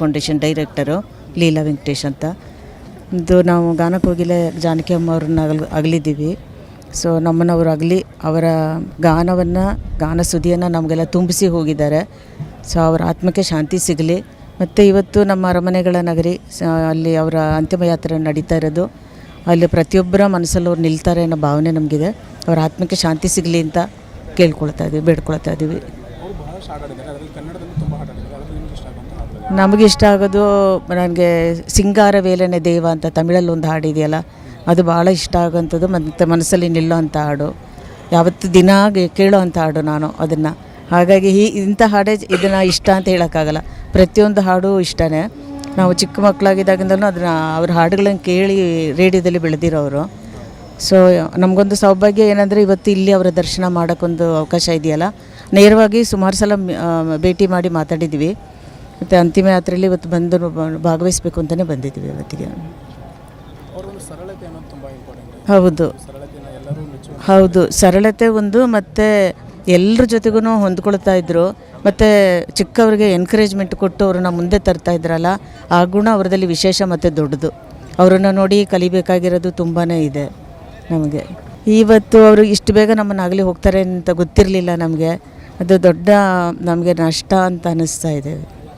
Foundation director Leela Venkatesh ಅಂತ. ಇದು ನಾವು ಗಾನಕೋಗಿಲೆ ಜಾನಕಿ ಅಮ್ಮ ಅವ್ರನ್ನ ಅಗಲಿದ್ದೀವಿ. ಸೊ ನಮ್ಮನ್ನವರು ಆಗಲಿ ಅವರ ಗಾನ ಸುದಿಯನ್ನು ನಮಗೆಲ್ಲ ತುಂಬಿಸಿ ಹೋಗಿದ್ದಾರೆ. ಸೊ ಅವರ ಆತ್ಮಕ್ಕೆ ಶಾಂತಿ ಸಿಗಲಿ. ಮತ್ತು ಇವತ್ತು ನಮ್ಮ ಅರಮನೆಗಳ ನಗರಿ ಅಲ್ಲಿ ಅವರ ಅಂತಿಮ ಯಾತ್ರೆ ನಡೀತಾ ಇರೋದು. ಅಲ್ಲಿ ಪ್ರತಿಯೊಬ್ಬರ ಮನಸ್ಸಲ್ಲಿ ಅವ್ರು ನಿಲ್ತಾರೆ ಅನ್ನೋ ಭಾವನೆ ನಮಗಿದೆ. ಅವರ ಆತ್ಮಕ್ಕೆ ಶಾಂತಿ ಸಿಗಲಿ ಅಂತ ಬೇಡ್ಕೊಳ್ತಾ ಇದ್ದೀವಿ. ನಮಗೆ ಇಷ್ಟ ಆಗೋದು ನನಗೆ ಸಿಂಗಾರ ವೇಲನೆ ದೇವ ಅಂತ ತಮಿಳಲ್ಲಿ ಒಂದು ಹಾಡಿದೆಯಲ್ಲ, ಅದು ಭಾಳ ಇಷ್ಟ ಆಗೋಂಥದ್ದು. ಮತ್ತು ಮನಸ್ಸಲ್ಲಿ ನಿಲ್ಲೋ ಅಂಥ ಹಾಡು, ಯಾವತ್ತು ದಿನ ಕೇಳೋ ಅಂಥ ಹಾಡು ನಾನು ಅದನ್ನು. ಹಾಗಾಗಿ ಇಂಥ ಹಾಡೇ ಇದನ್ನು ಇಷ್ಟ ಅಂತ ಹೇಳೋಕ್ಕಾಗಲ್ಲ. ಪ್ರತಿಯೊಂದು ಹಾಡು ಇಷ್ಟನೇ. ನಾವು ಚಿಕ್ಕ ಮಕ್ಕಳಾಗಿದ್ದಾಗಿಂದಲೂ ಅದನ್ನು ಅವ್ರ ಹಾಡುಗಳನ್ನು ಕೇಳಿ ರೇಡಿಯೋದಲ್ಲಿ ಬೆಳೆದಿರೋರು. ಸೊ ನಮಗೊಂದು ಸೌಭಾಗ್ಯ ಏನಂದರೆ ಇವತ್ತು ಇಲ್ಲಿ ಅವರ ದರ್ಶನ ಮಾಡೋಕ್ಕೊಂದು ಅವಕಾಶ ಇದೆಯಲ್ಲ. ನೇರವಾಗಿ ಸುಮಾರು ಸಲ ಭೇಟಿ ಮಾಡಿ ಮಾತಾಡಿದ್ವಿ. ಮತ್ತು ಅಂತಿಮ ಯಾತ್ರೆಯಲ್ಲಿ ಇವತ್ತು ಬಂದು ಭಾಗವಹಿಸಬೇಕು ಅಂತಲೇ ಬಂದಿದ್ವಿ ಇವತ್ತಿಗೆ. ಹೌದು, ಸರಳತೆ ಒಂದು. ಮತ್ತು ಎಲ್ಲರ ಜೊತೆಗೂ ಹೊಂದ್ಕೊಳ್ತಾ ಇದ್ದರು. ಮತ್ತು ಚಿಕ್ಕವರಿಗೆ ಎನ್ಕರೇಜ್ಮೆಂಟ್ ಕೊಟ್ಟು ಅವ್ರನ್ನ ಮುಂದೆ ತರ್ತಾ ಇದ್ರಲ್ಲ, ಆ ಗುಣ ಅವರದಲ್ಲಿ ವಿಶೇಷ ಮತ್ತು ದೊಡ್ಡದು. ಅವರನ್ನು ನೋಡಿ ಕಲಿಬೇಕಾಗಿರೋದು ತುಂಬಾ ಇದೆ ನಮಗೆ. ಇವತ್ತು ಅವರು ಇಷ್ಟು ಬೇಗ ನಮ್ಮನ್ನಾಗಲಿ ಹೋಗ್ತಾರೆ ಅಂತ ಗೊತ್ತಿರಲಿಲ್ಲ ನಮಗೆ. ಅದು ದೊಡ್ಡ ನಮಗೆ ನಷ್ಟ ಅಂತ ಅನ್ನಿಸ್ತಾ ಇದೆ.